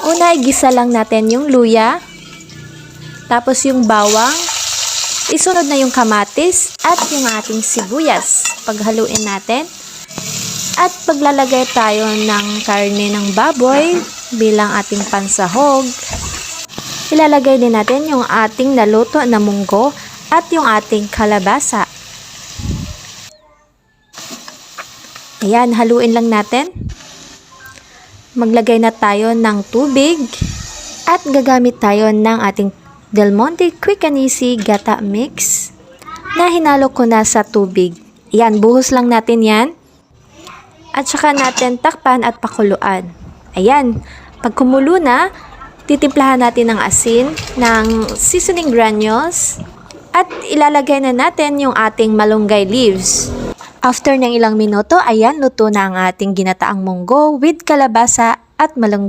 Una, igisa lang natin yung luya, tapos yung bawang, isunod na yung kamatis at yung ating sibuyas. Paghaluin natin. At paglalagay tayo ng karne ng baboy bilang ating pansahog, ilalagay din natin yung ating naluto na munggo at yung ating kalabasa. Ayan, haluin lang natin. Maglagay na tayo ng tubig at gagamit tayo ng ating Del Monte Quick and Easy Gata Mix na hinalo ko na sa tubig. Ayan, buhos lang natin yan. At saka natin takpan at pakuluan. Ayan, pag kumulo na, titimplahan natin ng asin, ng seasoning granules, at ilalagay na natin yung ating malunggay leaves. After ng ilang minuto, ayan, luto na ang ating ginataang munggo with kalabasa at malunggay.